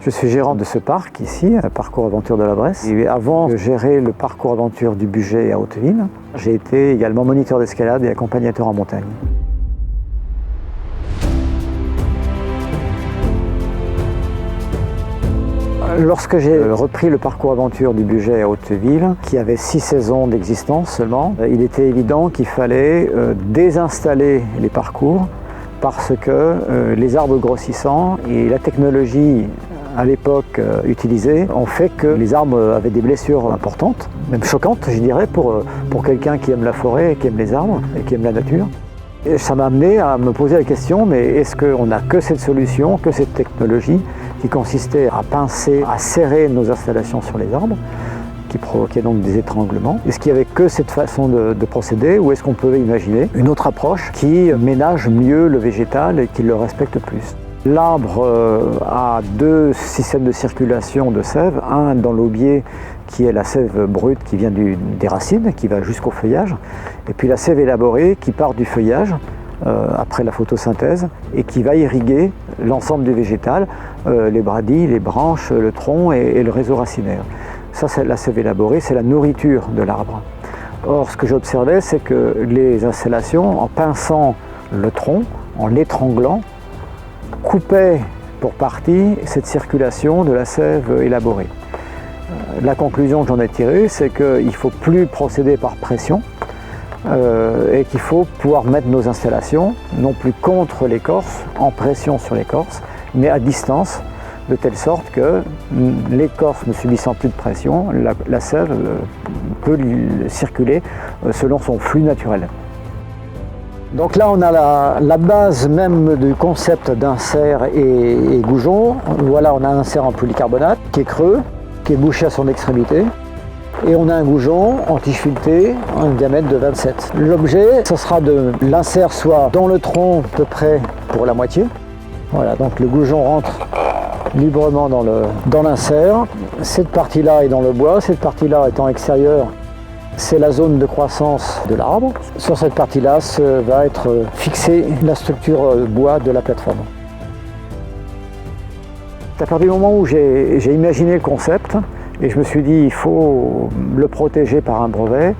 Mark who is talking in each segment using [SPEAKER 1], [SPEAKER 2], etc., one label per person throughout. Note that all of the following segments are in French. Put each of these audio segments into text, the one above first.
[SPEAKER 1] Je suis gérant de ce parc ici, Parcours Aventure de la Bresse. Et avant de gérer le parcours aventure du Bugey à Hauteville, j'ai été également moniteur d'escalade et accompagnateur en montagne. Lorsque j'ai repris le parcours aventure du Bugey à Hauteville, qui avait 6 saisons d'existence seulement, il était évident qu'il fallait désinstaller les parcours parce que les arbres grossissants et la technologie à l'époque utilisée ont fait que les arbres avaient des blessures importantes, même choquantes je dirais, pour quelqu'un qui aime la forêt, et qui aime les arbres et qui aime la nature. Et ça m'a amené à me poser la question, mais est-ce qu'on n'a que cette solution, que cette technologie qui consistait à pincer, à serrer nos installations sur les arbres, qui provoquait donc des étranglements? Est-ce qu'il n'y avait que cette façon de procéder, ou est-ce qu'on pouvait imaginer une autre approche qui ménage mieux le végétal et qui le respecte plus? L'arbre a 2 systèmes de circulation de sève, un dans l'aubier qui est la sève brute qui vient des racines, qui va jusqu'au feuillage, et puis la sève élaborée qui part du feuillage après la photosynthèse et qui va irriguer l'ensemble du végétal, les bradis, les branches, le tronc et le réseau racinaire. Ça, c'est la sève élaborée, c'est la nourriture de l'arbre. Or, ce que j'observais, c'est que les installations, en pinçant le tronc, en l'étranglant, coupaient pour partie cette circulation de la sève élaborée. La conclusion que j'en ai tirée, c'est qu'il ne faut plus procéder par pression et qu'il faut pouvoir mettre nos installations, non plus contre l'écorce, en pression sur l'écorce, mais à distance, de telle sorte que l'écorce ne subissant plus de pression, la sève peut circuler selon son flux naturel. Donc là, on a la base même du concept d'insert et goujon. Voilà, on a un insert en polycarbonate qui est creux, qui est bouché à son extrémité. Et on a un goujon anti-fileté, un diamètre de 27. L'objet, ce sera de l'insert soit dans le tronc à peu près pour la moitié. Voilà, donc le goujon rentre librement dans l'insert. Cette partie-là est dans le bois, cette partie-là étant extérieure, c'est la zone de croissance de l'arbre. Sur cette partie-là va être fixée la structure bois de la plateforme. À partir du moment où j'ai imaginé le concept, et je me suis dit il faut le protéger par un brevet,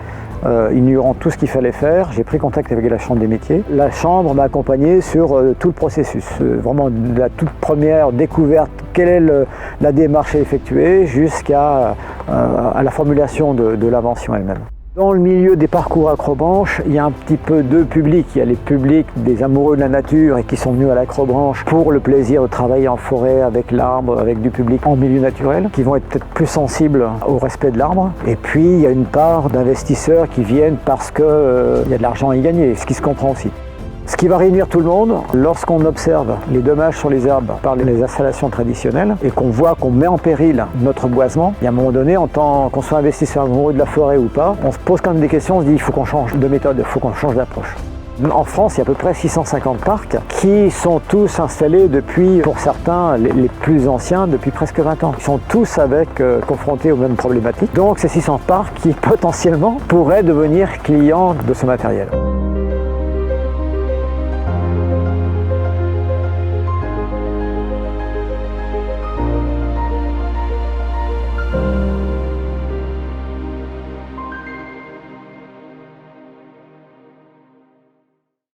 [SPEAKER 1] ignorant tout ce qu'il fallait faire, j'ai pris contact avec la Chambre des métiers. La Chambre m'a accompagné sur tout le processus, vraiment de la toute première découverte, quelle est la démarche à effectuer, jusqu'à la formulation de l'invention elle-même. Dans le milieu des parcours acrobranche, il y a un petit peu deux publics. Il y a les publics des amoureux de la nature et qui sont venus à l'acrobranche pour le plaisir de travailler en forêt avec l'arbre, avec du public en milieu naturel, qui vont être peut-être plus sensibles au respect de l'arbre. Et puis il y a une part d'investisseurs qui viennent parce qu'il y a de l'argent à y gagner, ce qui se comprend aussi. Ce qui va réunir tout le monde, lorsqu'on observe les dommages sur les arbres par les installations traditionnelles et qu'on voit qu'on met en péril notre boisement, et à un moment donné, en tant qu'on soit investisseur amoureux de la forêt ou pas, on se pose quand même des questions, on se dit il faut qu'on change de méthode, il faut qu'on change d'approche. En France, il y a à peu près 650 parcs qui sont tous installés depuis, pour certains, les plus anciens, depuis presque 20 ans. Ils sont tous confrontés aux mêmes problématiques. Donc, ces 600 parcs qui potentiellement pourraient devenir clients de ce matériel.